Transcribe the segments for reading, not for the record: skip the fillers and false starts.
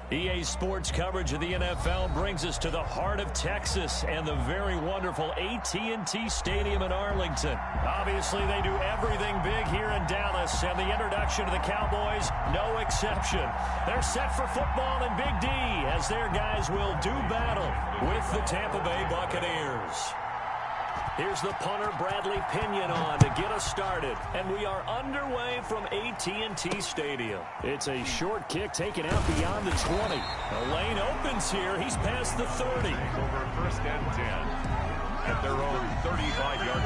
EA Sports coverage of the NFL brings us to the heart of Texas and the very wonderful AT&T Stadium in Arlington. Obviously, they do everything big here in Dallas, and the introduction to the Cowboys, no exception. They're set for football in Big D as their guys will do battle with the Tampa Bay Buccaneers. Here's the punter, Bradley Pinion, on to get us started. And we are underway from AT&T Stadium. It's a short kick taken out beyond the 20. The lane opens here. He's past the 30. Over first and 10 at their own 35-yard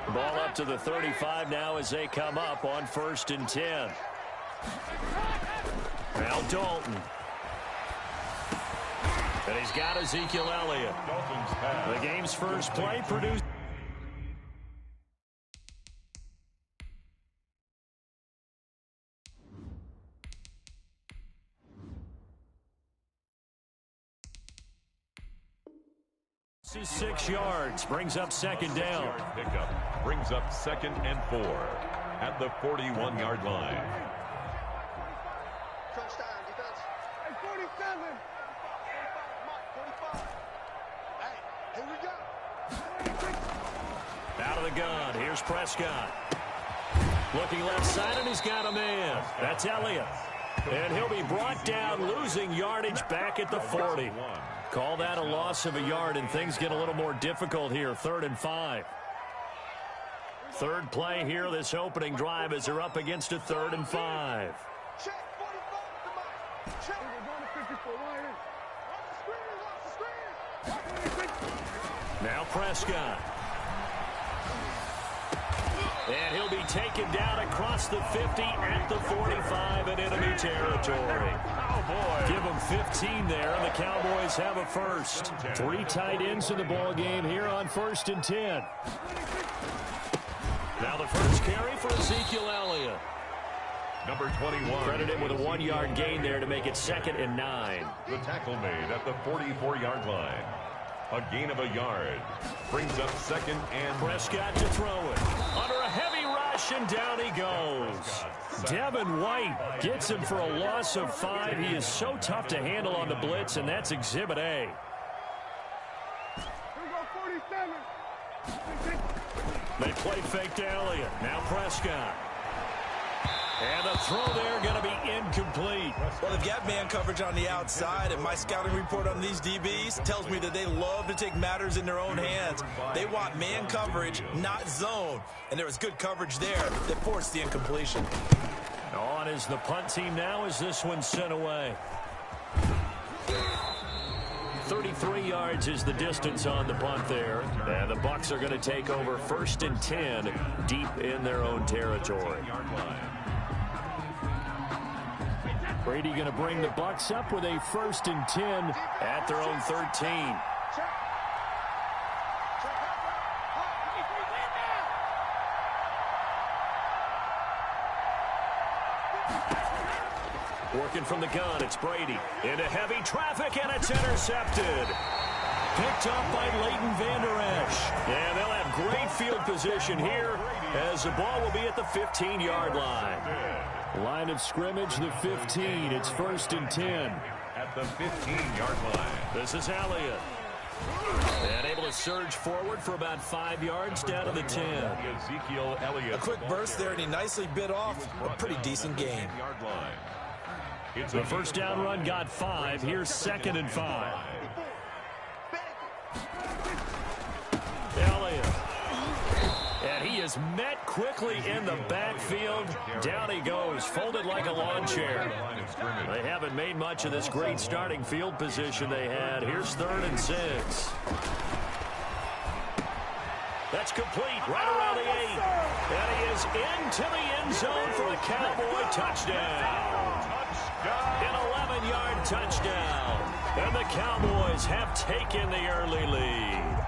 line. Ball up to the 35 now as they come up on first and 10. Now Dalton. And he's got Ezekiel Elliott. The game's first play produced. This is 6 yards. Brings up second down. Pickup brings up second and 4 at the 41-yard line. Out of the gun. Here's Prescott. Looking left side, and he's got a man. That's Elliott. And he'll be brought down, losing yardage back at the 40. Call that a loss of a yard, and things get a little more difficult here. 3rd and 5. Third play here, this opening drive, as they're up against a 3rd and 5. Now Prescott. And he'll be taken down across the 50 at the 45 in enemy territory. Oh, boy. Give them 15 there, and the Cowboys have a first. 3 tight ends in the ball game here on 1st and 10. Now the first carry for Ezekiel Elliott. Number 21. Credit him with a 1-yard gain there to make it 2nd and 9. The tackle made at the 44-yard line. A gain of a yard. Brings up second and... Prescott to throw it. Under a heavy rush, and down he goes. Devin White gets him for a loss of 5. He is so tough to handle on the blitz, and that's Exhibit A. They play fake to Elliott. Now Prescott. And the throw there going to be incomplete. Well, they've got man coverage on the outside, and my scouting report on these DBs tells me that they love to take matters in their own hands. They want man coverage, not zone. And there was good coverage there that forced the incompletion. On is the punt team now as this one's sent away. 33 yards is the distance on the punt there. And the Bucs are going to take over 1st and 10 deep in their own territory. Brady going to bring the Bucs up with a 1st and 10 at their own 13. Working from the gun, it's Brady. Into heavy traffic, and it's intercepted. Picked up by Leighton Vander Esch. And they'll have great field position here as the ball will be at the 15-yard line. Line of scrimmage, the 15. It's 1st and 10. At the 15-yard line. This is Elliott. And able to surge forward for about 5 yards down to the 10. Ezekiel Elliott. A quick burst there, and he nicely bit off a pretty decent gain. The first down run got 5. Here's 2nd and 5. Elliott. And he is met quickly in the backfield. Down he goes, folded like a lawn chair. They haven't made much of this great starting field position they had. Here's 3rd and 6. That's complete right around the 8. And he is into the end zone for the Cowboy touchdown. An 11-yard touchdown. And the Cowboys have taken the early lead.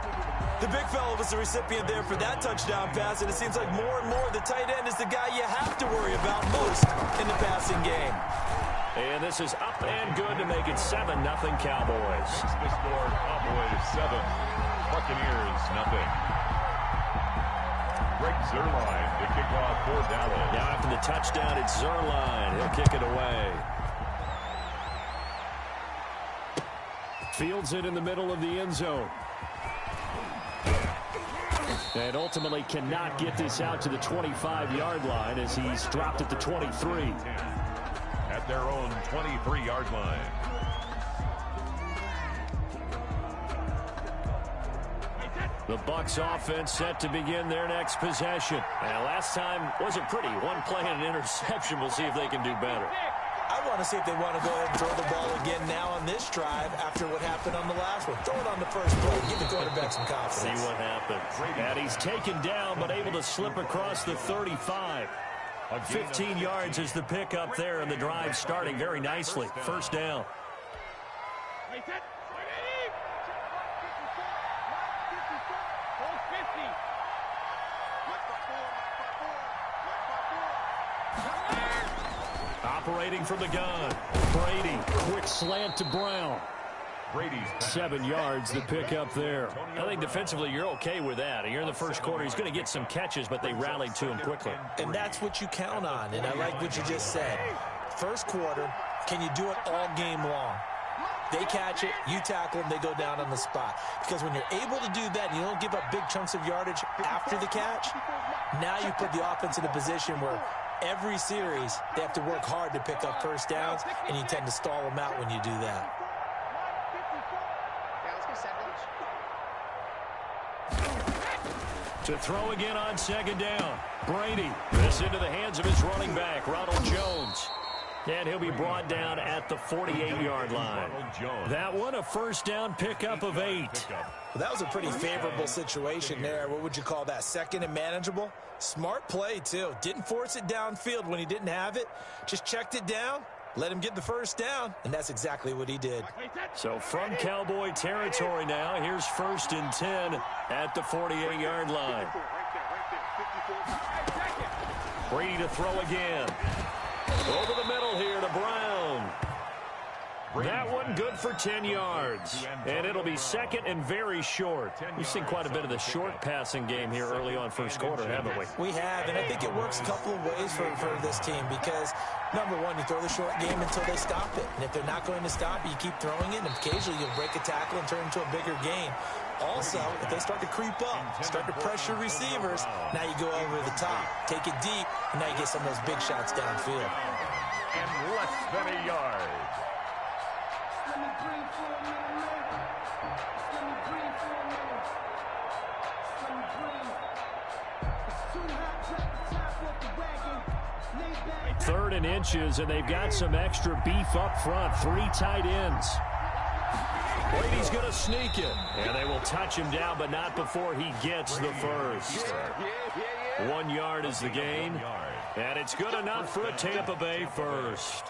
The big fella was the recipient there for that touchdown pass, and it seems like more and more the tight end is the guy you have to worry about most in the passing game. And this is up and good to make it 7-0 Cowboys. The score, Cowboys 7, Buccaneers 0. Greg Zuerlein to kick off for Dallas. Now after the touchdown, it's Zuerlein. He'll kick it away. Fields it in the middle of the end zone. And ultimately cannot get this out to the 25-yard line as he's dropped at the 23. At their own 23-yard line. The Bucs offense set to begin their next possession. And last time wasn't pretty. One play and an interception. We'll see if they can do better. I want to see if they want to go ahead and throw the ball again now on this drive after what happened on the last one. Throw it on the first play. Give the quarterback some confidence. See what happens. And he's taken down but able to slip across the 35. 15 yards is the pickup there, and the drive starting very nicely. First down. Operating from the gun. Brady, quick slant to Brown. Brady's 7 yards, the pickup there. I think defensively you're okay with that. You're in the first quarter. He's going to get some catches, but they rallied to him quickly. And that's what you count on, and I like what you just said. First quarter, can you do it all game long? They catch it, you tackle them, they go down on the spot. Because when you're able to do that and you don't give up big chunks of yardage after the catch, now you put the offense in a position where every series they have to work hard to pick up first downs, and you tend to stall them out when you do that. To throw again on second down. Brady. This into the hands of his running back, Ronald Jones. And he'll be brought down at the 48-yard line. That one, a first down pickup of 8. Well, that was a pretty favorable situation there. What would you call that? Second and manageable? Smart play, too. Didn't force it downfield when he didn't have it. Just checked it down, let him get the first down, and that's exactly what he did. So from Cowboy territory now, here's 1st and 10 at the 48-yard line. Brady to throw again. Over the middle here to Brown. That one good for 10 yards. And it'll be second and very short. We've seen quite a bit of the short passing game here early on first quarter, haven't we? We have, and I think it works a couple of ways for this team because, number one, you throw the short game until they stop it. And if they're not going to stop it, you keep throwing it, and occasionally you'll break a tackle and turn it into a bigger game. Also, if they start to creep up, start to pressure receivers, now you go over the top, take it deep, and now you get some of those big shots downfield. And less than a yard. Third and inches, and they've got some extra beef up front. 3 tight ends. Brady's going to sneak it. And they will touch him down, but not before he gets the first. 1 yard is the gain. And it's good enough for a Tampa Bay first.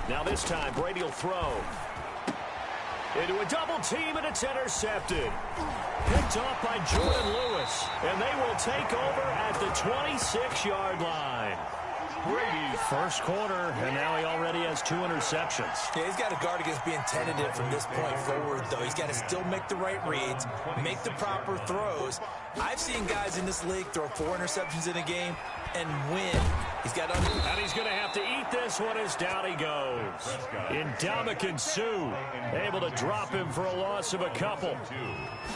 Now this time, Brady will throw. Into a double team, and it's intercepted. Picked off by Jordan Lewis. And they will take over at the 26-yard line. Brady, first quarter, and now he already has 2 interceptions. Yeah, he's got to guard against being tentative from this point forward, though. He's got to still make the right reads, make the proper throws. I've seen guys in this league throw 4 interceptions in a game and win. He's got to... And he's going to have to eat this one as down he goes. Ndamukong Suh able to drop him for a loss of a couple.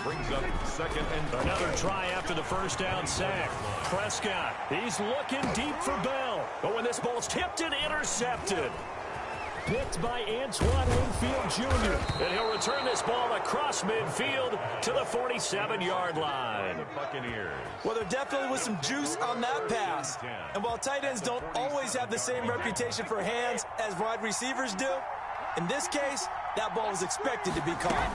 Brings up second and another try after the first down sack. Prescott, he's looking deep for Bell. But when this ball's tipped and intercepted. Picked by Antoine Winfield Jr. And he'll return this ball across midfield to the 47-yard line. The Buccaneers. Well, there definitely was some juice on that pass. And while tight ends don't always have the same reputation for hands as wide receivers do, in this case, that ball was expected to be caught.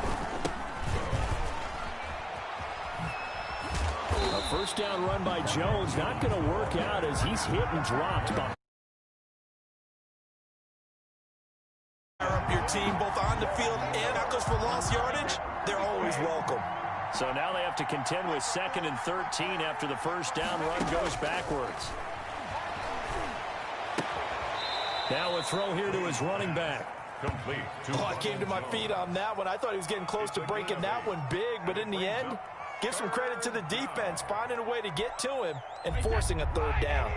A first down run by Jones, not going to work out as he's hit and dropped by. Up your team both on the field and tackles for lost yardage, they're always welcome. So now they have to contend with 2nd and 13 after the first down run goes backwards. Now a throw here to his running back. Complete. I came to my feet on that one. I thought he was getting close to breaking that one big, but in the end, give some credit to the defense, finding a way to get to him and forcing a third down.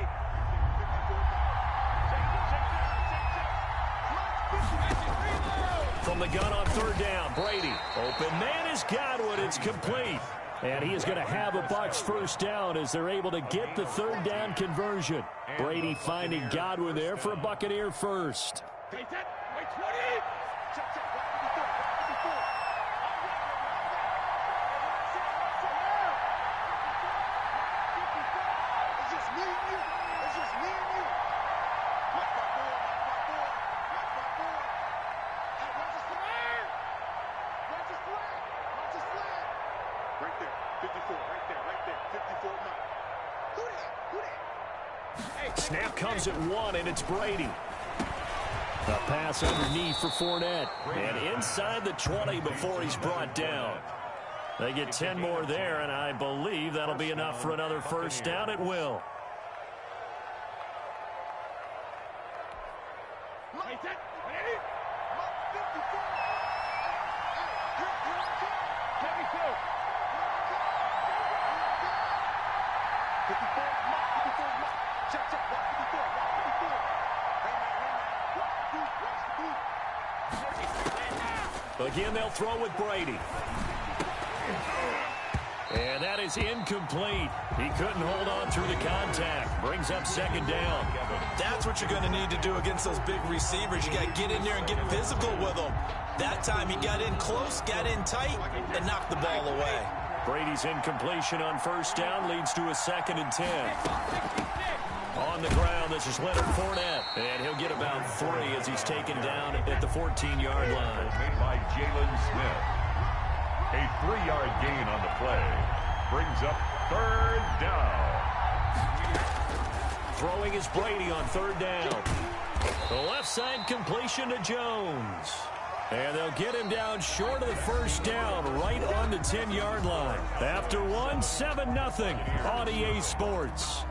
From the gun on third down, Brady. Open man is Godwin. It's complete. And he is going to have a Bucs first down as they're able to get the third down conversion. Brady finding Godwin there for a Buccaneer first. Snap comes at 1, and it's Brady. A pass underneath for Fournette. And inside the 20 before he's brought down. They get 10 more there, and I believe that'll be enough for another first down. It will. Again, they'll throw with Brady. And that is incomplete. He couldn't hold on through the contact. Brings up second down. That's what you're going to need to do against those big receivers. You got to get in there and get physical with them. That time he got in close, got in tight, and knocked the ball away. Brady's incompletion on first down leads to a 2nd and 10. On the ground, this is Leonard Fournette. And he'll get about 3 as he's taken down at the 14-yard line. Made by Jalen Smith. A 3-yard gain on the play. Brings up third down. Throwing is Brady on third down. The left side completion to Jones. And they'll get him down short of the first down, right on the 10-yard line. After 1, 7-0 on EA Sports.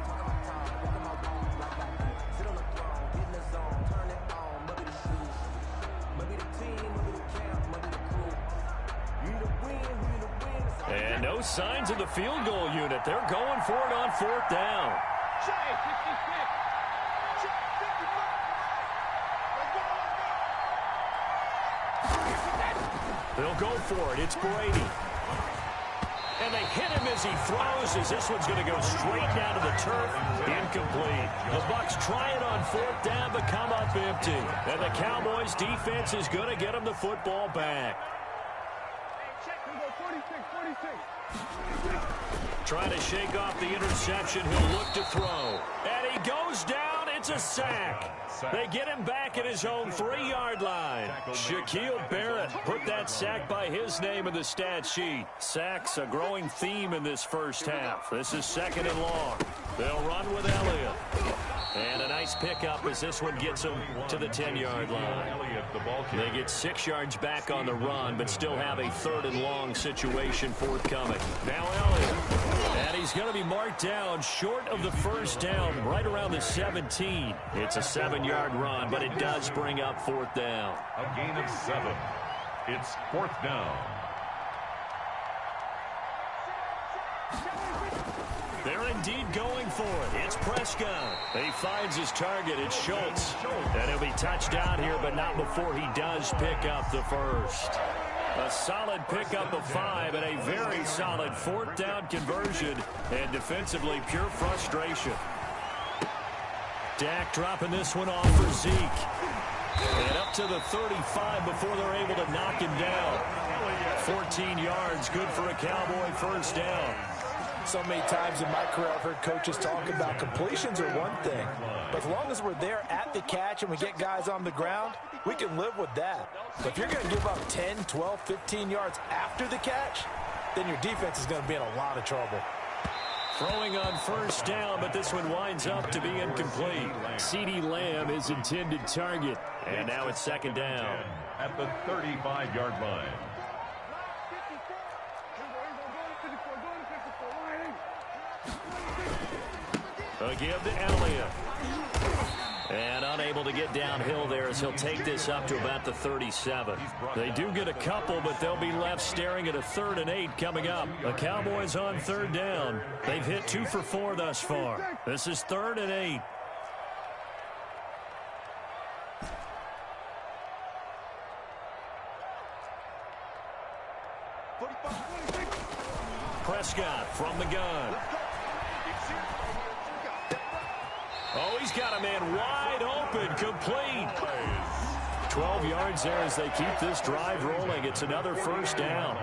And no signs of the field goal unit. They're going for it on fourth down. They'll go for it. It's Brady. And they hit him as he throws, as this one's going to go straight down to the turf. Incomplete. The Bucs try it on fourth down, but come up empty. And the Cowboys defense is going to get them the football back. Trying to shake off the interception. He'll look to throw. And he goes down. It's a sack. They get him back at his own 3-yard line. Shaquille Barrett put that sack by his name in the stat sheet. Sacks a growing theme in this first half. This is 2nd and long. They'll run with Elliott. And a nice pickup as this one gets them to the 10-yard line. They get 6 yards back on the run, but still have a 3rd and long situation forthcoming. Now Elliott. And he's going to be marked down short of the first down, right around the 17. It's a 7-yard run, but it does bring up fourth down. A gain of 7. It's fourth down. They're indeed going for it. It's Prescott. He finds his target. It's Schultz. And he'll be touched down here, but not before he does pick up the first. A solid pickup of 5 and a very solid fourth down conversion. And defensively, pure frustration. Dak dropping this one off for Zeke. And up to the 35 before they're able to knock him down. 14 yards, good for a Cowboy first down. So many times in my career I've heard coaches talk about completions are one thing. But as long as we're there at the catch and we get guys on the ground, we can live with that. But if you're going to give up 10, 12, 15 yards after the catch, then your defense is going to be in a lot of trouble. Throwing on first down, but this one winds up to be incomplete. CeeDee Lamb is intended target. And now it's 2nd down. At the 35-yard line. A give to Elliott. And unable to get downhill there as he'll take this up to about the 37. They do get a couple, but they'll be left staring at a 3rd and 8 coming up. The Cowboys on 3rd down. They've hit 2 for 4 thus far. This is 3rd and 8. Prescott from the gun. Oh, he's got a man wide open, complete. 12 yards there as they keep this drive rolling. It's another 1st down.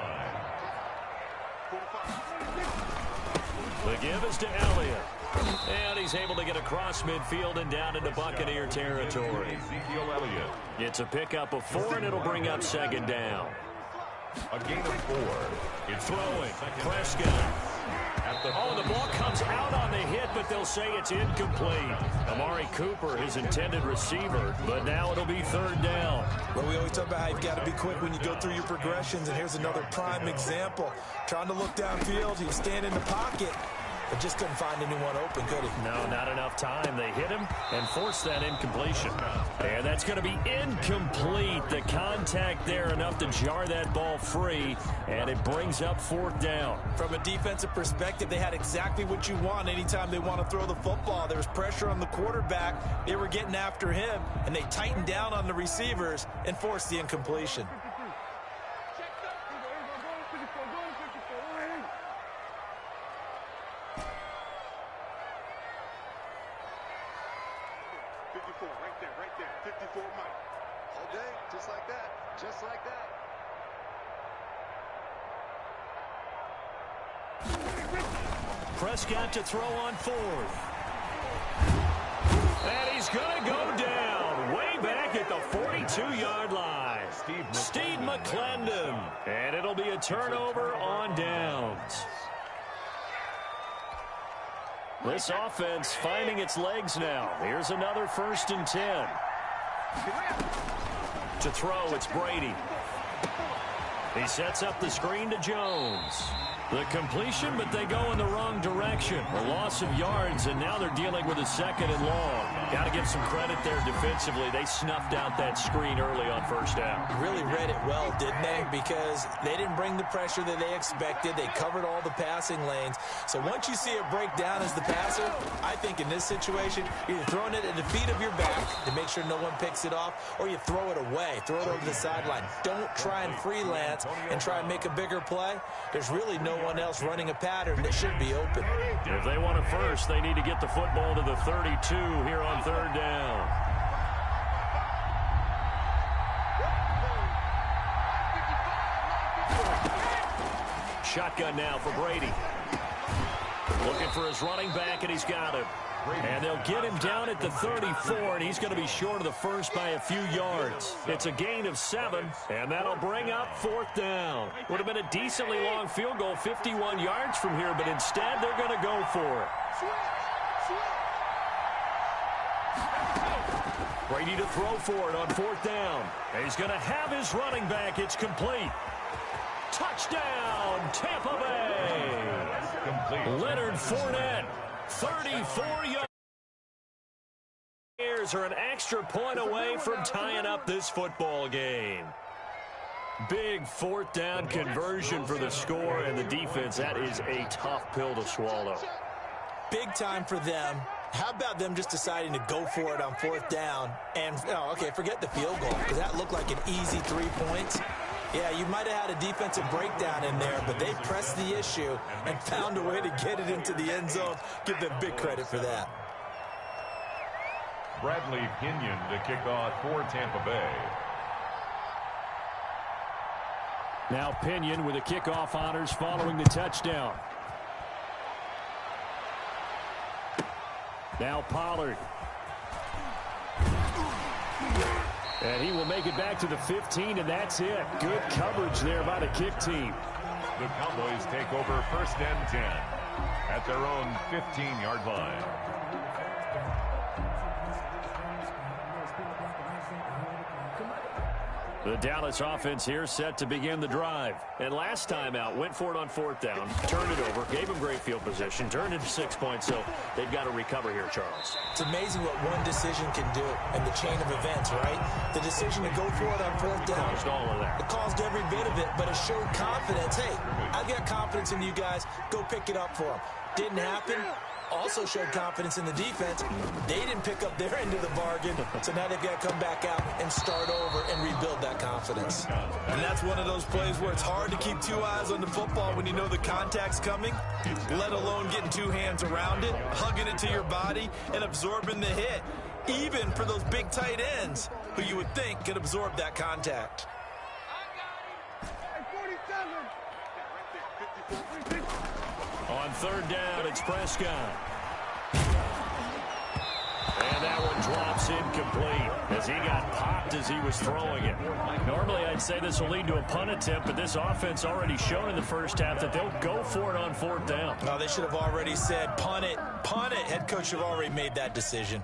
The give is to Elliott. And he's able to get across midfield and down into Buccaneer territory. It's a pickup of 4, and it'll bring up 2nd down. A gain of 4. It's throwing. Prescott. Oh, the ball comes out on the hit, but they'll say it's incomplete. Amari Cooper, his intended receiver, but now it'll be 3rd down. Well, we always talk about how you've got to be quick when you go through your progressions, and here's another prime example. Trying to look downfield, he was standing in the pocket, but just couldn't find anyone open, could he? No, not enough time. They hit him and forced that incompletion. And that's going to be incomplete. The contact there enough to jar that ball free, and it brings up 4th down. From a defensive perspective, they had exactly what you want anytime they want to throw the football. There was pressure on the quarterback. They were getting after him, and they tightened down on the receivers and forced the incompletion. Right there, 54 Mike. All day, just like that, just like that. Prescott to throw on 4th. And he's going to go down way back at the 42-yard line. Steve McClendon. And it'll be a turnover on downs. This offense finding its legs now. Here's another 1st and 10. To throw, it's Brady. He sets up the screen to Jones. The completion, but they go in the wrong direction. A loss of yards, and now they're dealing with a 2nd and long. Got to give some credit there defensively. They snuffed out that screen early on 1st down. Really read it well, didn't they? Because they didn't bring the pressure that they expected. They covered all the passing lanes. So once you see it break down as the passer, I think in this situation, you're throwing it at the feet of your back to make sure no one picks it off, or you throw it away, throw it over the sideline. Don't try and freelance and try and make a bigger play. There's really no one else running a pattern that should be open. If they want it first, they need to get the football to the 32 here on 3rd down. Shotgun now for Brady. Looking for his running back, and he's got him. And they'll get him down at the 34, and he's going to be short of the 1st by a few yards. It's a gain of 7, and that'll bring up 4th down. Would have been a decently long field goal, 51 yards from here, but instead they're going to go for it. Brady to throw for it on 4th down. And he's going to have his running back. It's complete. Touchdown, Tampa Bay. Leonard Fournette. 34 yards are an extra point away from tying up this football game. Big 4th down conversion for the score, and the defense, that is a tough pill to swallow. Big time for them. How about them just deciding to go for it on 4th down? And, okay, forget the field goal, because that looked like an easy 3 points. Yeah, you might have had a defensive breakdown in there, but they pressed the issue and found a way to get it into the end zone. Give them big credit for that. Bradley Pinion to kick off for Tampa Bay. Now Pinion with the kickoff honors following the touchdown. Now Pollard. And he will make it back to the 15, and that's it. Good coverage there by the kick team. The Cowboys take over 1st and 10 at their own 15-yard line. The Dallas offense here set to begin the drive. And last time out, went for it on 4th down, turned it over, gave them great field position, turned it to 6 points, so they've got to recover here, Charles. It's amazing what one decision can do in the chain of events, right? The decision to go for it on 4th down. Caused all of that. It caused every bit of it, but it showed confidence. Hey, I've got confidence in you guys. Go pick it up for them. Didn't happen. Also showed confidence in the defense. They didn't pick up their end of the bargain, so now they've got to come back out and start over and rebuild that confidence. And that's one of those plays where it's hard to keep two eyes on the football when you know the contact's coming, let alone getting two hands around it, hugging it to your body, and absorbing the hit, even for those big tight ends who you would think could absorb that contact. On 3rd down, it's Prescott. And that one drops incomplete as he got popped as he was throwing it. Normally, I'd say this will lead to a punt attempt, but this offense already shown in the first half that they'll go for it on 4th down. Oh, they should have already said, punt it, punt it. Head coach should have already made that decision.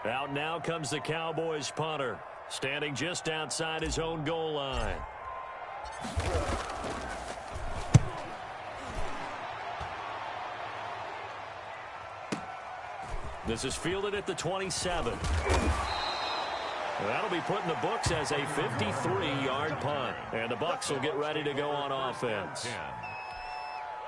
Out now comes the Cowboys punter, standing just outside his own goal line. This is fielded at the 27. That'll be put in the books as a 53-yard punt. And the Bucs will get ready to go on offense.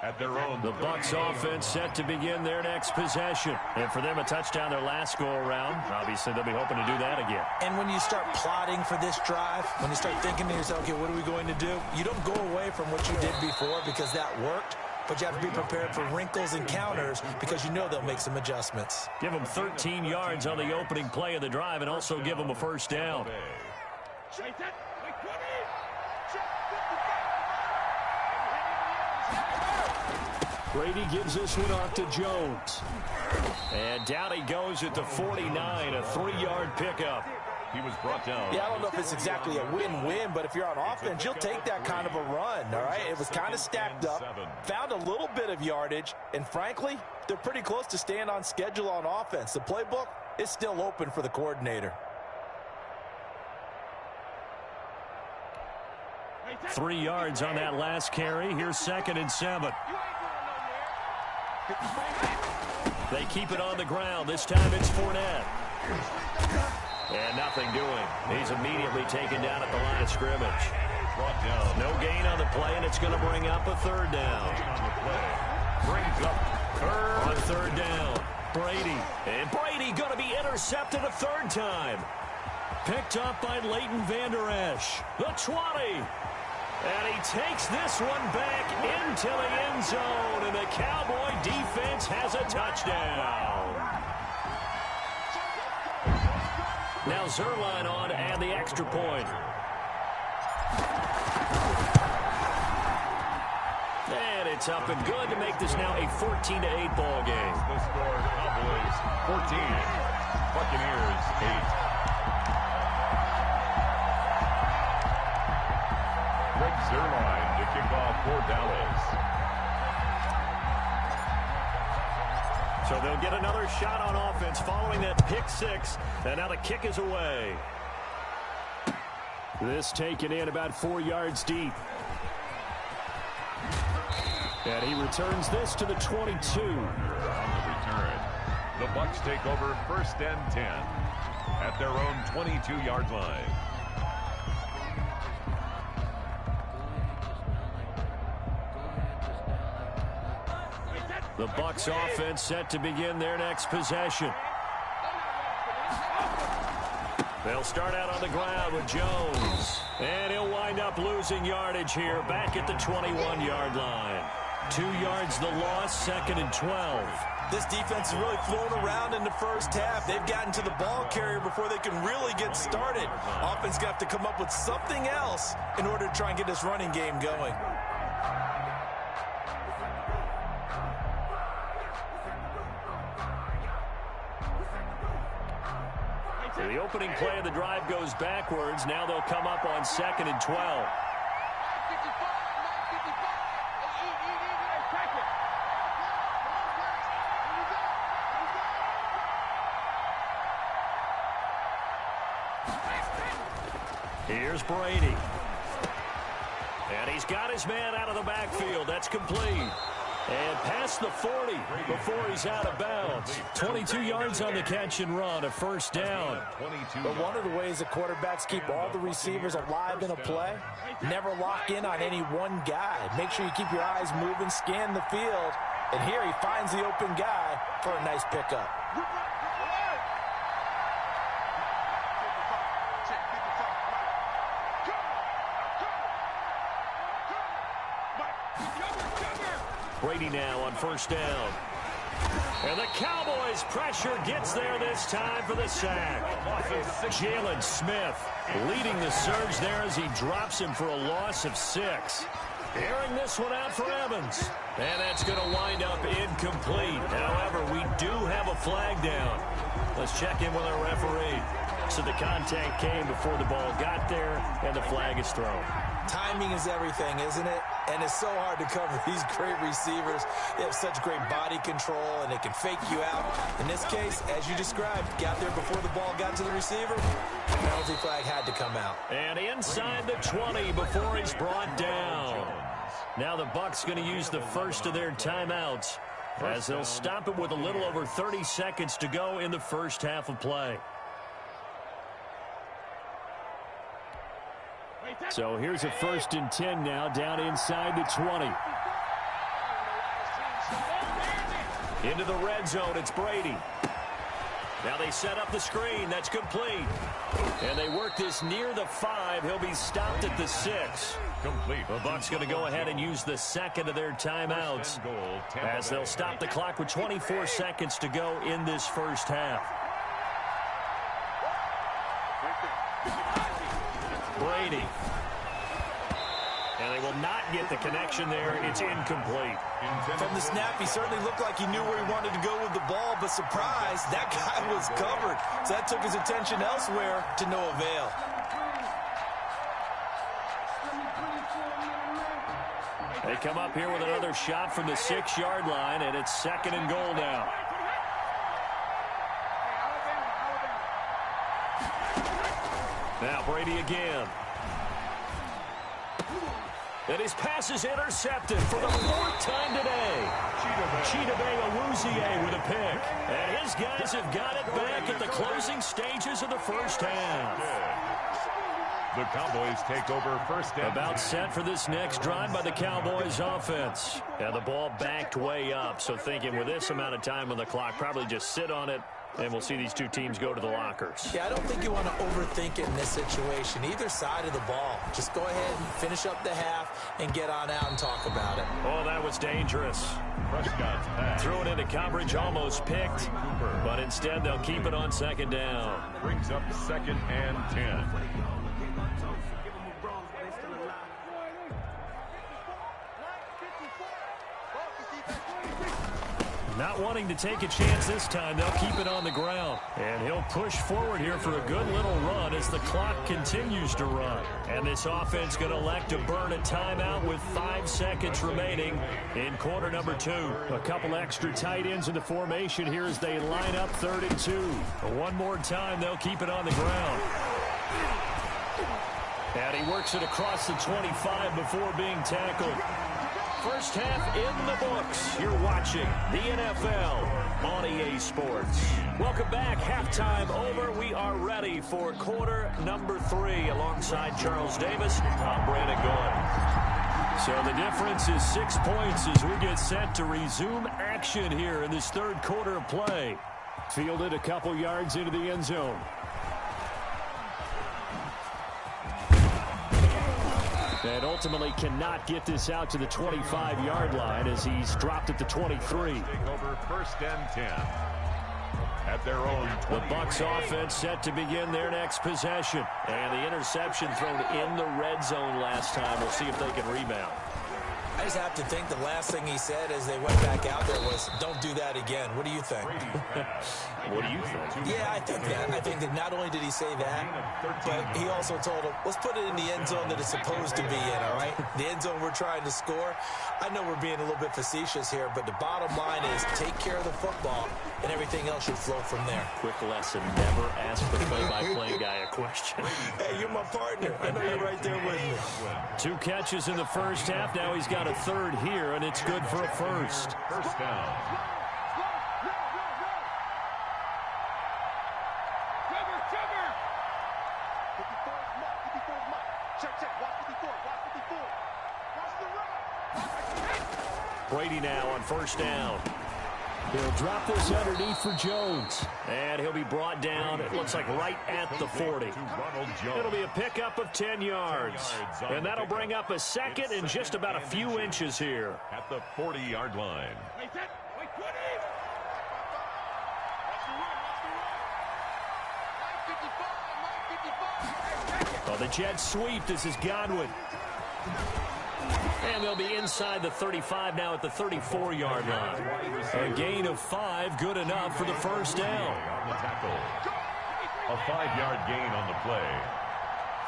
At their own the Bucs offense set to begin their next possession. And for them, a touchdown their last go-around. Obviously, they'll be hoping to do that again. And when you start plotting for this drive, when you start thinking to yourself, okay, what are we going to do? You don't go away from what you did before because that worked. But you have to be prepared for wrinkles and counters because you know they'll make some adjustments. Give them 13 yards on the opening play of the drive and also give them a first down. Brady gives this one off to Jones. And down he goes at the 49, a 3-yard pickup. He was brought down. Yeah, I don't know if it's exactly a win-win, but if you're on offense, you'll take that kind of a run, all right? It was kind of stacked up, found a little bit of yardage, and frankly, they're pretty close to staying on schedule on offense. The playbook is still open for the coordinator. 3 yards on that last carry. Here's 2nd and 7. They keep it on the ground. This time it's Fournette. And nothing doing. He's immediately taken down at the line of scrimmage. Brought down. No gain on the play, and it's going to bring up a 3rd down. Brings up On 3rd down, Brady. And Brady going to be intercepted a 3rd time. Picked up by Leighton Vander Esch. The 20. And he takes this one back into the end zone, and the Cowboy defense has a touchdown. Now Zerline on to add the extra point. And it's up and good to make this now a 14-8 ball game. the score. Cowboys 14, Buccaneers 8. Greg Zerline to kick off for Dallas. So they'll get another shot on offense following that pick 6. And now the kick is away. This taken in about 4 yards deep. And he returns this to the 22. On the return, the Bucs take over 1st and 10 at their own 22-yard line. The Bucs offense set to begin their next possession. They'll start out on the ground with Jones. And he'll wind up losing yardage here back at the 21-yard line. 2 yards the loss, 2nd and 12. This defense has really flown around in the first half. They've gotten to the ball carrier before they can really get started. Offense got to come up with something else in order to try and get this running game going. The opening play of the drive goes backwards. Now they'll come up on 2nd and 12. Here's Brady. And he's got his man out of the backfield. That's complete. And past the 40 before he's out of bounds. 22 yards on the catch and run, a first down. But one of the ways the quarterbacks keep all the receivers alive in a play, never lock in on any one guy. Make sure you keep your eyes moving, scan the field. And here he finds the open guy for a nice pickup. Brady now on first down. And the Cowboys' pressure gets there this time for the sack. Jalen Smith leading the surge there as he drops him for a loss of 6. Airing this one out for Evans. And that's going to wind up incomplete. However, we do have a flag down. Let's check in with our referee. So the contact came before the ball got there, and the flag is thrown. Timing is everything, isn't it? And it's so hard to cover these great receivers. They have such great body control, and they can fake you out. In this case, as you described, got there before the ball got to the receiver. The penalty flag had to come out. And inside the 20 before he's brought down. Now the Bucs going to use the first of their timeouts as they'll stop it with a little over 30 seconds to go in the first half of play. So here's a 1st and 10 now down inside the 20. Into the red zone, it's Brady. Now they set up the screen. That's complete. And they work this near the 5. He'll be stopped at the 6. Complete. The Bucs going to go ahead and use the second of their timeouts as they'll stop the clock with 24 seconds to go in this first half. Brady. And they will not get the connection there. It's incomplete. From the snap, he certainly looked like he knew where he wanted to go with the ball, but surprise, that guy was covered. So that took his attention elsewhere to no avail. They come up here with another shot from the 6-yard line, and it's 2nd and goal now. Now Brady again. And his pass is intercepted for the 4th time today. Chidobe Awuzie with a pick. And his guys have got it back at the closing stages of the first half. The Cowboys take over first down. About set for this next drive by the Cowboys offense. And the ball backed way up. So thinking with this amount of time on the clock, probably just sit on it. And we'll see these two teams go to the lockers. Yeah, I don't think you want to overthink it in this situation. Either side of the ball. Just go ahead and finish up the half and get on out and talk about it. Oh, that was dangerous. Threw it into coverage, almost picked. But instead, they'll keep it on 2nd down. Brings up 2nd and 10. Not wanting to take a chance this time, they'll keep it on the ground. And he'll push forward here for a good little run as the clock continues to run. And this offense going to elect to burn a timeout with 5 seconds remaining in quarter number 2. A couple extra tight ends in the formation here as they line up 3rd and 2. One more time, they'll keep it on the ground. And he works it across the 25 before being tackled. First half in the books. You're watching the NFL on EA Sports. Welcome back. Halftime over. We are ready for quarter number 3 alongside Charles Davis. I'm Brandon Goy. So the difference is 6 points as we get set to resume action here in this 3rd quarter of play. Fielded a couple yards into the end zone. And ultimately cannot get this out to the 25-yard line as he's dropped at the 23. Take over 1st and 10 at their own 20. The Bucs offense set to begin their next possession. And the interception thrown in the red zone last time. We'll see if they can rebound. I just have to think the last thing he said as they went back out there was, don't do that again. What do you think? What do you think? Yeah, I think that. I think that not only did he say that, but he also told him, let's put it in the end zone that it's supposed to be in, all right? The end zone we're trying to score. I know we're being a little bit facetious here, but the bottom line is take care of the football and everything else should flow from there. Quick lesson, never ask the play-by-play guy a question. Hey, you're my partner. I know you're right there with me. 2 catches in the first half. Now he's got a third here, and it's good for a first. First down. Brady now on first down. He'll drop this underneath for Jones. And he'll be brought down, it looks like right at the 40. It'll be a pickup of 10 yards. And that'll bring up a second and just about a few inches here. At the 40-yard line. Well, the Jets sweep. This is Godwin. And they'll be inside the 35 now at the 34-yard line. A gain of 5, good enough for the first down. On the tackle. A 5-yard gain on the play.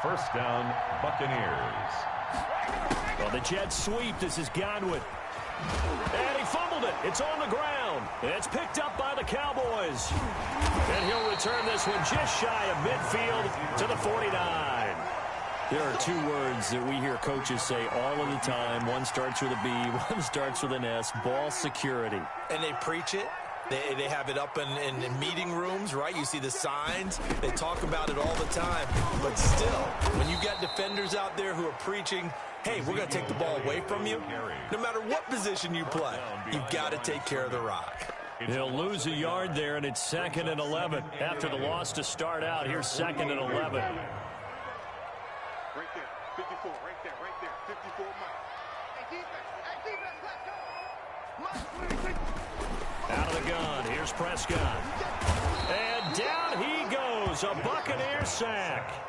First down, Buccaneers. Well, the Jets sweep. This is Godwin. And he fumbled it. It's on the ground. It's picked up by the Cowboys. And he'll return this one just shy of midfield to the 49. There are 2 words that we hear coaches say all of the time. One starts with a B, one starts with an S, ball security. And they preach it. They have it up in meeting rooms, right? You see the signs. They talk about it all the time. But still, when you got defenders out there who are preaching, hey, we're going to take the ball away from you, no matter what position you play, you've got to take care of the rock. He'll lose a yard there, and it's 2nd and 11. After the loss to start out, here's 2nd and 11. Right there, 54, right there, 54 Mike. Hey, defense, Out of the gun, here's Prescott. And down he goes, a Buccaneer sack.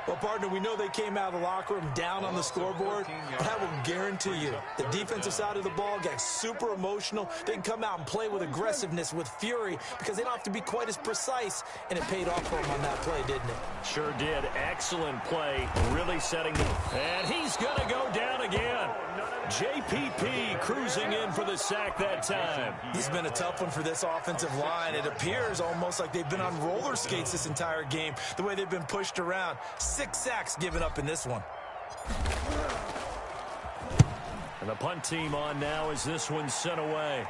Well, partner, we know they came out of the locker room down on the scoreboard. But I will guarantee you, the defensive side of the ball got super emotional. They can come out and play with aggressiveness, with fury, because they don't have to be quite as precise. And it paid off for them on that play, didn't it? Sure did. Excellent play. Really setting them. And he's going to go down again. JPP cruising in for the sack that time. It's been a tough one for this offensive line. It appears almost like they've been on roller skates this entire game, the way they've been pushed around. 6 sacks given up in this one. And the punt team on now as this one's sent away.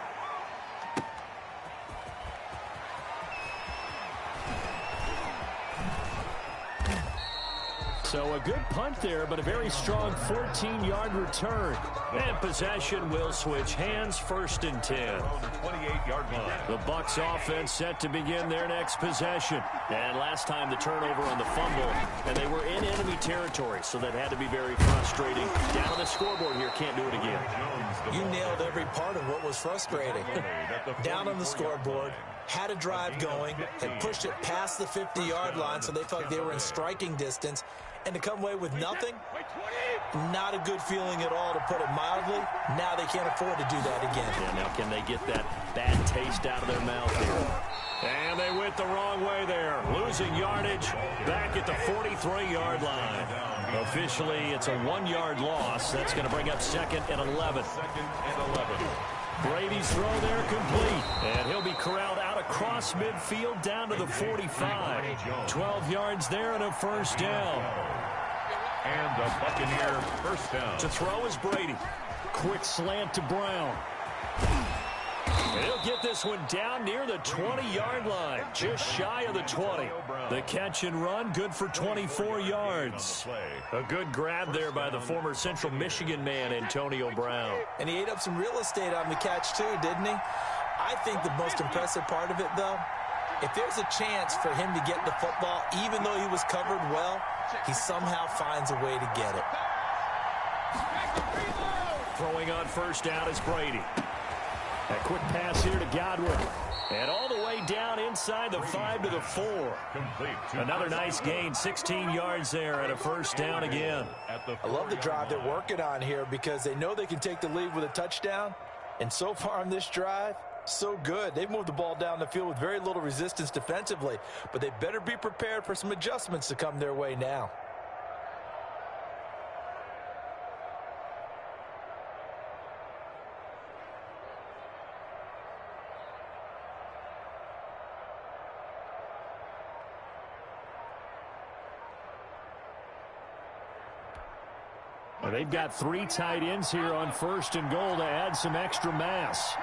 So a good punt there, but a very strong 14-yard return. And possession will switch hands, 1st and 10. 28-yard line. The Bucs offense set to begin their next possession. And last time the turnover on the fumble, and they were in enemy territory, so that had to be very frustrating. Down on the scoreboard here, can't do it again. You nailed every part of what was frustrating. Down on the scoreboard, had a drive going, had pushed it past the 50-yard line, so they felt like they were in striking distance. And to come away with nothing, not a good feeling at all, to put it mildly. Now they can't afford to do that again. Yeah, now can they get that bad taste out of their mouth here? And they went the wrong way there. Losing yardage back at the 43-yard line. Officially, it's a 1-yard loss. That's going to bring up 2nd and 11. 2nd and 11. Brady's throw there complete. And he'll be corralled out across midfield down to the 45. 12 yards there and a first down. And a Buccaneer first down. To throw is Brady. Quick slant to Brown. And he'll get this one down near the 20-yard line. Just shy of the 20. The catch and run, good for 24 yards. A good grab there by the former Central Michigan man, Antonio Brown. And he ate up some real estate on the catch, too, didn't he? I think the most impressive part of it, though, if there's a chance for him to get the football, even though he was covered well, he somehow finds a way to get it. Throwing on first down is Brady. A quick pass here to Godwin. And all the way down inside the 5 to the 4. Another nice gain, 16 yards there and a first down again. I love the drive they're working on here because they know they can take the lead with a touchdown. And so far on this drive, so good. They've moved the ball down the field with very little resistance defensively. But they better be prepared for some adjustments to come their way now. They've got 3 tight ends here on 1st and goal to add some extra mass.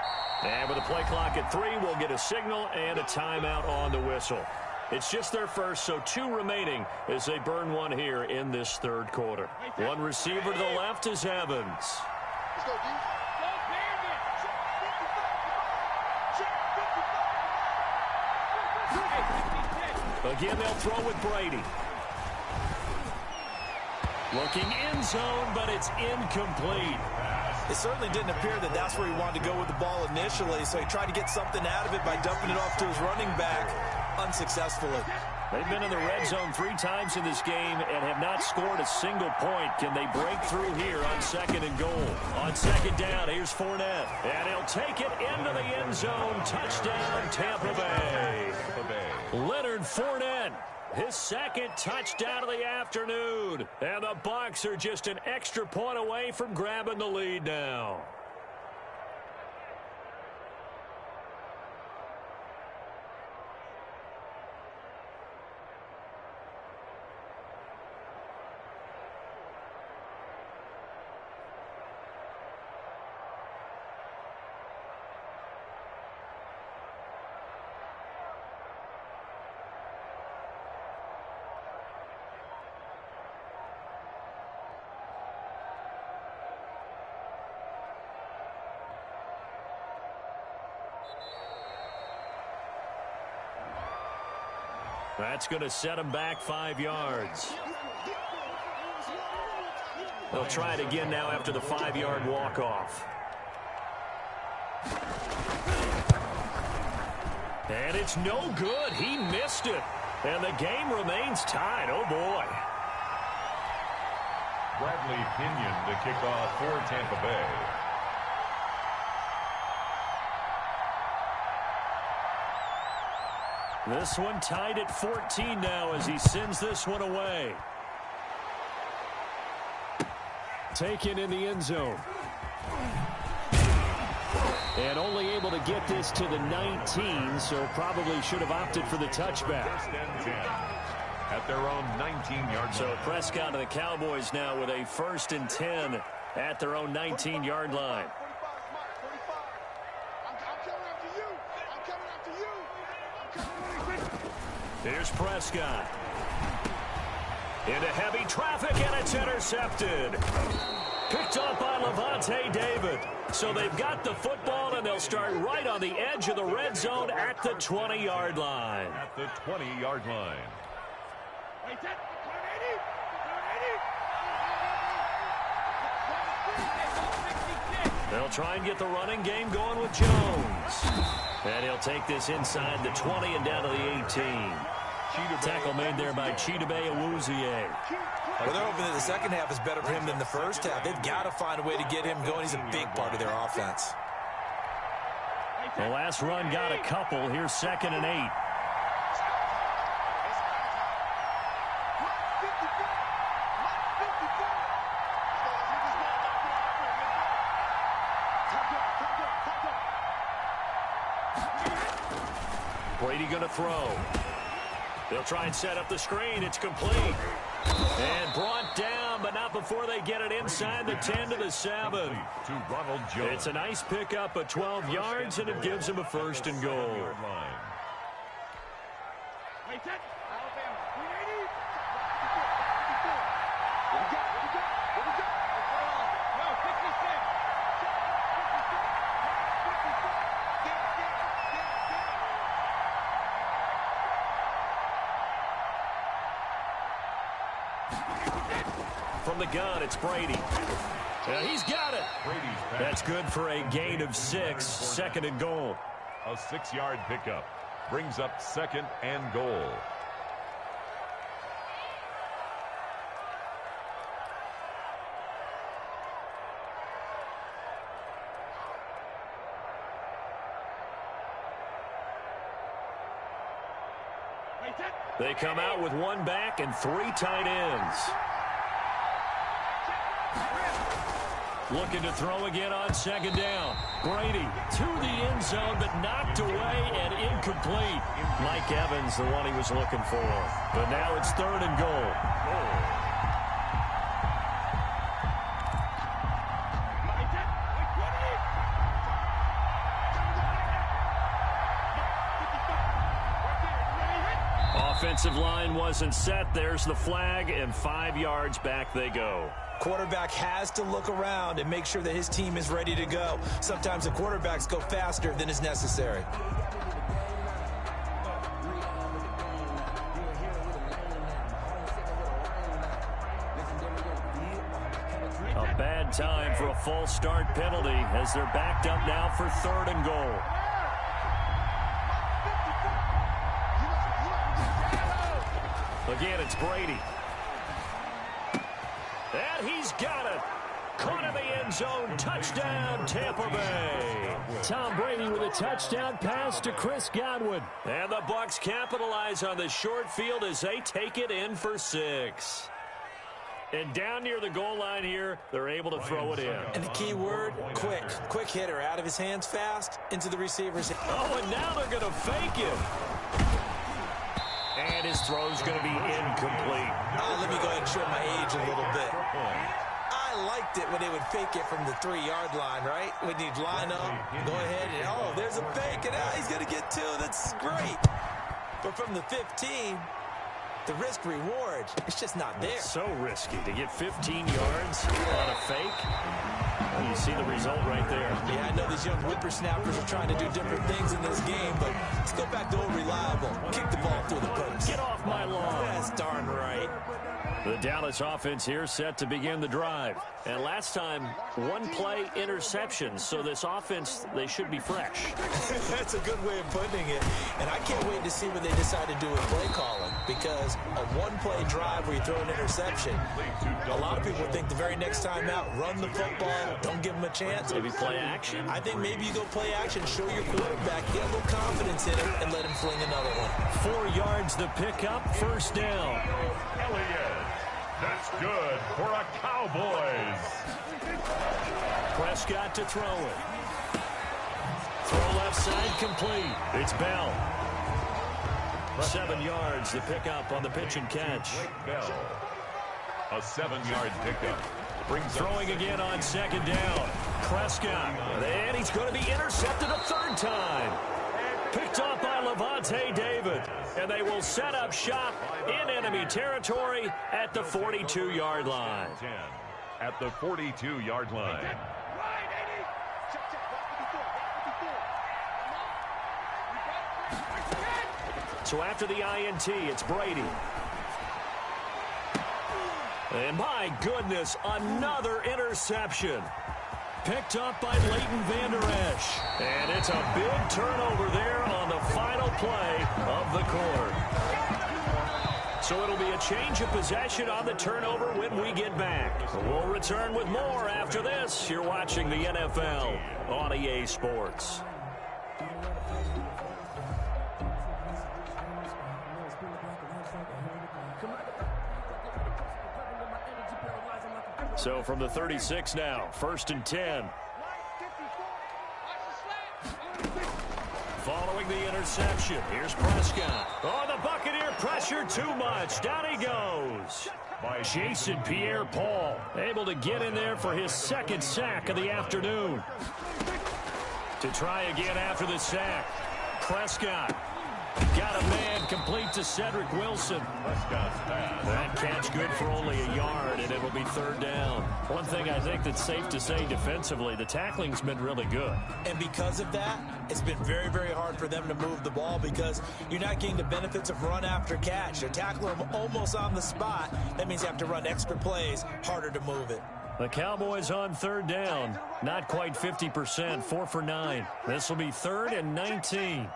And with the play clock at 3, we'll get a signal and a timeout on the whistle. It's just their first, so 2 remaining as they burn 1 here in this 3rd quarter. 1 receiver to the left is Evans. Let's go, D. Again, they'll throw with Brady. Looking end zone, but it's incomplete. It certainly didn't appear that that's where he wanted to go with the ball initially, so he tried to get something out of it by dumping it off to his running back unsuccessfully. They've been in the red zone 3 times in this game and have not scored a single point. Can they break through here on 2nd and goal? On 2nd down, here's Fournette. And he'll take it into the end zone. Touchdown, Tampa Bay. Leonard Fournette, his 2nd touchdown of the afternoon. And the Bucs are just an extra point away from grabbing the lead now. That's going to set him back 5 yards. They'll try it again now after the 5-yard walk-off. And it's no good. He missed it. And the game remains tied. Oh, boy. Bradley Pinion to kick off for Tampa Bay. This one tied at 14 now as he sends this one away. Taken in the end zone. And only able to get this to the 19, so probably should have opted for the touchback. First and 10 at their own 19-yard line. So Prescott and the Cowboys now with a 1st and 10 at their own 19-yard line. Here's Prescott. Into heavy traffic, and it's intercepted. Picked up by Levante David. So they've got the football, and they'll start right on the edge of the red zone at the 20-yard line. At the 20-yard line. They'll try and get the running game going with Jones. And he'll take this inside the 20 and down to the 18. Tackle made there by Chidobe Awuzie. Well, they're hoping that the second half is better for him than the first half. They've got to find a way to get him going. He's a big part of their offense. The last run got a couple. Here's 2nd and 8. Brady going to throw. They'll try and set up the screen. It's complete. And brought down, but not before they get it inside the 10 to the 7. To Ronald Jones. It's a nice pickup of 12 yards, and it gives him a 1st and goal. From the gun, it's Brady. He's got it. That's good for a gain of 6. 2nd and goal. A 6-yard pickup brings up 2nd and goal. They come out with 1 back and 3 tight ends. Looking to throw again on 2nd down. Brady to the end zone, but knocked away and incomplete. Mike Evans, the one he was looking for. But now it's 3rd and goal. offensive line wasn't set. There's the flag, and 5 yards back they go. Quarterback has to look around and make sure that his team is ready to go. Sometimes the quarterbacks go faster than is necessary. A bad time for a false start penalty as they're backed up now for 3rd and goal. Again, it's Brady. And he's got it. Caught in the end zone. Touchdown, Tampa Bay. Tom Brady with a touchdown pass to Chris Godwin. And the Bucs capitalize on the short field as they take it in for 6. And down near the goal line here, they're able to throw it in. And the key word, quick. Quick hitter out of his hands fast into the receiver's hand. Oh, and now they're going to fake him. And his throw's going to be incomplete. Let me go ahead and show my age a little bit. I liked it when they would fake it from the 3-yard line, right? When you'd line up, go ahead and, oh, there's a fake, and he's going to get 2. That's great. But from the 15, the risk-reward, it's just not there. It's so risky to get 15 yards on a fake. Well, you see the result right there. Yeah, I know these young whippersnappers are trying to do different things in this game, but let's go back to old reliable. Kick the ball through the post. Get off my lawn. That's darn right. The Dallas offense here set to begin the drive. And last time, 1-play interception. So this offense, they should be fresh. That's a good way of putting it. And I can't wait to see what they decide to do with play calling. Because a 1-play drive where you throw an interception, a lot of people think the very next time out, run the football, don't give them a chance. Maybe play action? I think maybe you go play action, show your quarterback, get a little confidence in him, and let him fling another one. 4 yards to pick up, 1st down. Elliott. That's good for a Cowboys. Prescott to throw it. Throw left side complete. It's Bell. 7 yards to pick up on the pitch and catch. Bell. A 7-yard pickup. Throwing again on 2nd down. Prescott. And he's going to be intercepted a 3rd time. Picked off by Levante David. And they will set up shop in enemy territory at the 42-yard line. At the 42-yard line. So after the INT, it's Brady. And my goodness, another interception. Picked up by Leighton Vander Esch. And it's a big turnover there on the final play of the quarter. So it'll be a change of possession on the turnover when we get back. We'll return with more after this. You're watching the NFL on EA Sports. So from the 36 now, 1st and 10. Following the interception, here's Prescott. Oh, the Buccaneer pressure too much. Down he goes. By Jason Pierre-Paul, able to get in there for his 2nd sack of the afternoon. To try again after the sack. Prescott. Got a man complete to Cedric Wilson. That catch good for only a yard, and it'll be 3rd down. One thing I think that's safe to say defensively, the tackling's been really good. And because of that, it's been very, very hard for them to move the ball because you're not getting the benefits of run after catch. They're tackling them almost on the spot. That means you have to run extra plays, harder to move it. The Cowboys on 3rd down. Not quite 50%, 4 for 9. This will be 3rd and 19.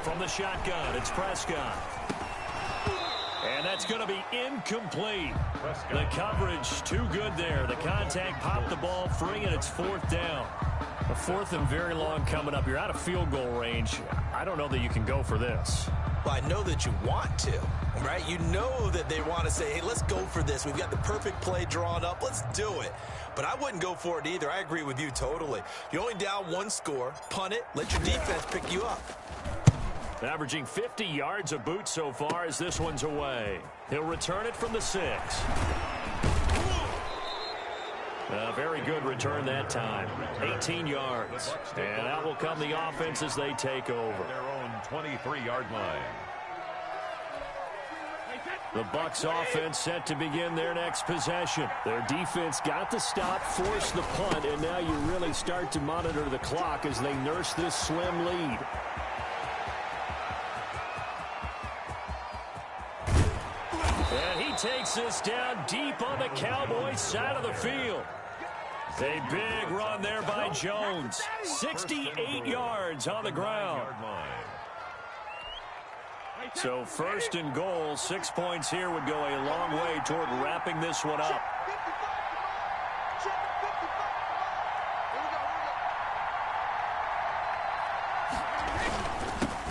From the shotgun, it's Prescott. And that's going to be incomplete. The coverage too good there. The contact popped the ball free, and it's 4th down. A 4th and very long coming up. You're out of field goal range. I don't know that you can go for this. Well, I know that you want to, right? You know that they want to say, hey, let's go for this. We've got the perfect play drawn up. Let's do it. But I wouldn't go for it either. I agree with you totally. You're only down 1 score. Punt it. Let your defense pick you up. Averaging 50 yards a boot so far as this one's away. He'll return it from the 6. A very good return that time. 18 yards. And out will come the offense as they take over. Their own 23-yard line. The Bucs offense set to begin their next possession. Their defense got the stop, forced the punt, and now you really start to monitor the clock as they nurse this slim lead. And he takes this down deep on the Cowboys' side of the field. A big run there by Jones. 68 yards on the ground. So first and goal, 6 points here would go a long way toward wrapping this one up.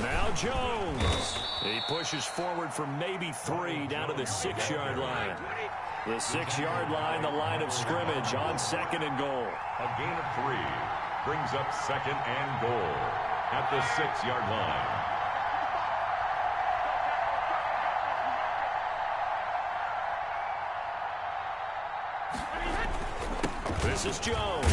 Now Jones. He pushes forward for maybe 3 down to the 6-yard line. The 6-yard line, the line of scrimmage on second and goal. A gain of 3 brings up second and goal at the 6-yard line. This is Jones.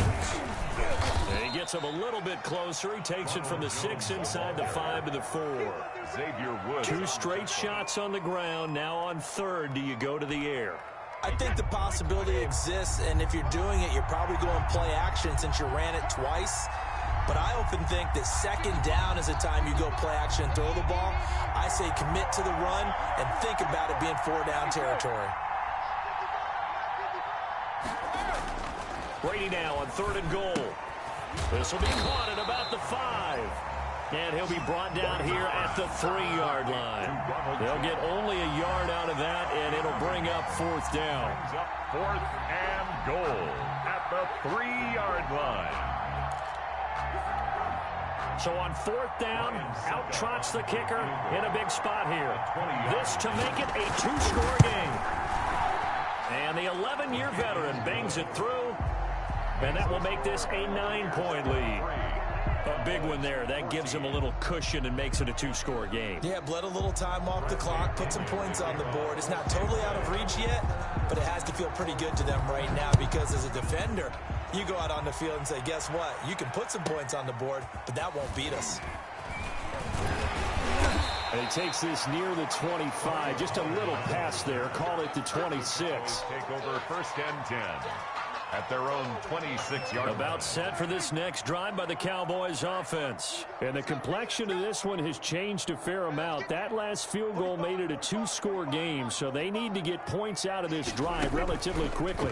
And he gets him a little bit closer. He takes it from the 6 inside the 5 to the 4. Xavier Woods. 2 straight shots on the ground. Now on third, do you go to the air? I think the possibility exists, and if you're doing it, you're probably going play action since you ran it twice. But I often think that second down is the time you go play action and throw the ball. I say commit to the run and think about it being 4-down territory. Brady now on third and goal. This will be caught at about the 5. And he'll be brought down here at the 3-yard line. They'll get only a yard out of that, and it'll bring up fourth down. Brings up fourth and goal at the 3-yard line. So on fourth down, out trots the kicker in a big spot here. This to make it a 2-score game. And the 11-year veteran bangs it through. And that will make this a 9-point lead. A big one there. That gives him a little cushion and makes it a 2-score game. Yeah, bled a little time off the clock, put some points on the board. It's not totally out of reach yet, but it has to feel pretty good to them right now because as a defender, you go out on the field and say, guess what? You can put some points on the board, but that won't beat us. And he takes this near the 25. Just a little pass there. Call it the 26. Take over first and 10. At their own 26-yard line. About set for this next drive by the Cowboys offense. And the complexion of this one has changed a fair amount. That last field goal made it a 2-score game, so they need to get points out of this drive relatively quickly.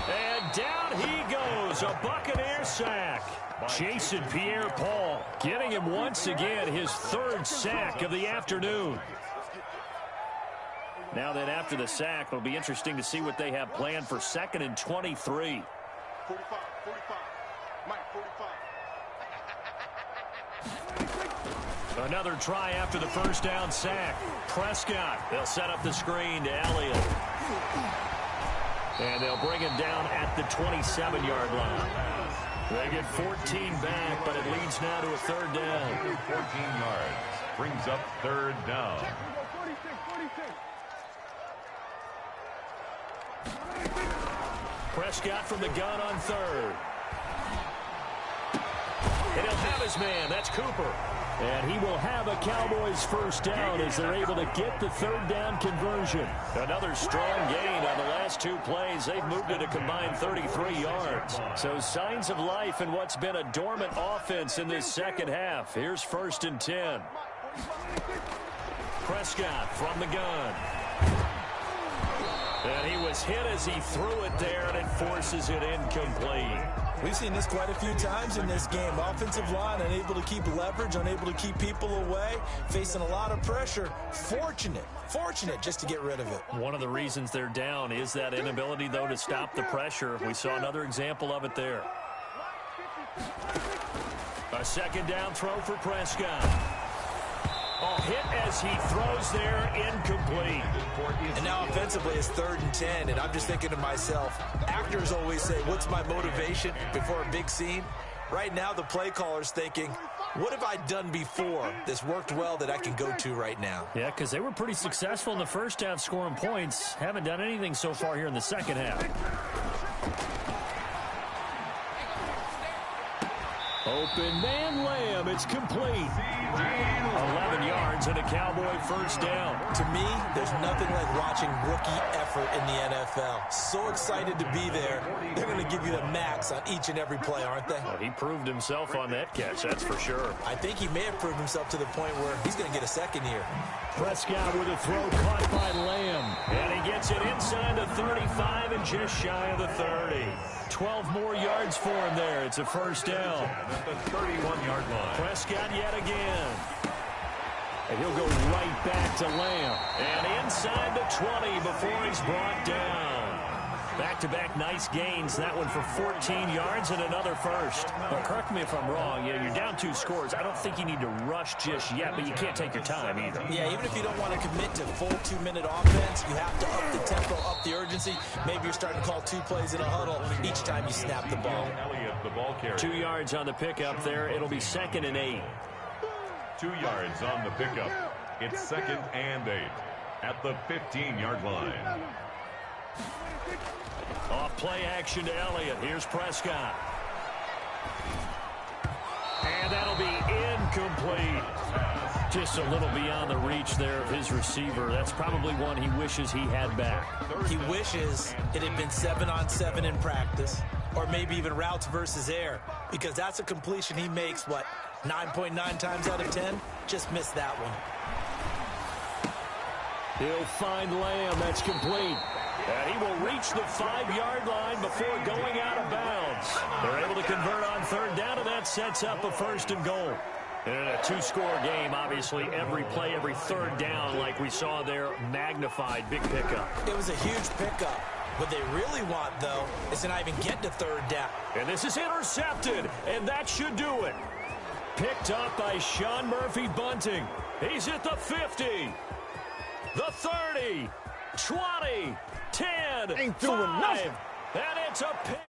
And down he goes, a Buccaneer sack. Jason Pierre-Paul getting him once again his 3rd sack of the afternoon. Now that after the sack, it'll be interesting to see what they have planned for 2nd and 23. 45, Mike, 45. Another try after the first down sack. Prescott, they'll set up the screen to Elliott. And they'll bring him down at the 27-yard line. They get 14 back, but it leads now to a 3rd down. 14 yards brings up 3rd down. Prescott from the gun on 3rd. And he'll have his man. That's Cooper. And he will have a Cowboys first down as they're able to get the 3rd down conversion. Another strong gain on the last 2 plays. They've moved it a combined 33 yards. So signs of life in what's been a dormant offense in this second half. Here's 1st and 10. Prescott from the gun. And he was hit as he threw it there, and it forces it incomplete. We've seen this quite a few times in this game. Offensive line unable to keep leverage, unable to keep people away, facing a lot of pressure. Fortunate just to get rid of it. One of the reasons they're down is that inability, though, to stop the pressure. We saw another example of it there. A 2nd down throw for Prescott. Oh, hit as he throws there, incomplete. And now offensively it's 3rd and 10, and I'm just thinking to myself, actors always say, what's my motivation before a big scene? Right now, the play caller's thinking, what have I done before that's worked well that I can go to right now? Yeah, because they were pretty successful in the first half scoring points. Haven't done anything so far here in the second half. Open man Lamb. It's complete. 11 yards and a Cowboy first down. To me, there's nothing like watching rookie effort in the NFL. So excited to be there. They're going to give you the max on each and every play, aren't they? Well, he proved himself on that catch, that's for sure. I think he may have proved himself to the point where he's going to get a second here. Prescott with a throw caught by Lamb. And he gets it inside the 35 and just shy of the 30. 12 more yards for him there. It's a first down. At the 31-yard line. Prescott yet again. And he'll go right back to Lamb. And inside the 20 before he's brought down. Back-to-back nice gains. That one for 14 yards and another first. But correct me if I'm wrong. Yeah, you're down 2 scores. I don't think you need to rush just yet, but you can't take your time either. Yeah, even if you don't want to commit to full 2-minute offense, you have to up the tempo, up the urgency. Maybe you're starting to call 2 plays in a huddle each time you snap the ball. Elliott, the ball carrier. 2 yards on the pickup there. It'll be 2nd and 8. 2 yards on the pickup. It's 2nd and 8 at the 15-yard line. Off play action to Elliott. Here's Prescott. And that'll be incomplete. Just a little beyond the reach there of his receiver. That's probably one he wishes he had back. He wishes it had been 7-on-7 in practice, or maybe even routes versus air, because that's a completion he makes, 9.9 times out of 10? Just missed that one. He'll find Lamb. That's complete. And he will reach the 5-yard line before going out of bounds. They're able to convert on 3rd down, and that sets up a 1st and goal. And in a 2-score game, obviously, every play, every 3rd down, like we saw there, magnified, big pickup. It was a huge pickup. What they really want, though, is to not even get to 3rd down. And this is intercepted, and that should do it. Picked up by Sean Murphy-Bunting. He's at the 50, the 30, 20, 10, Ain't doing 5, nothing. and it's a pick.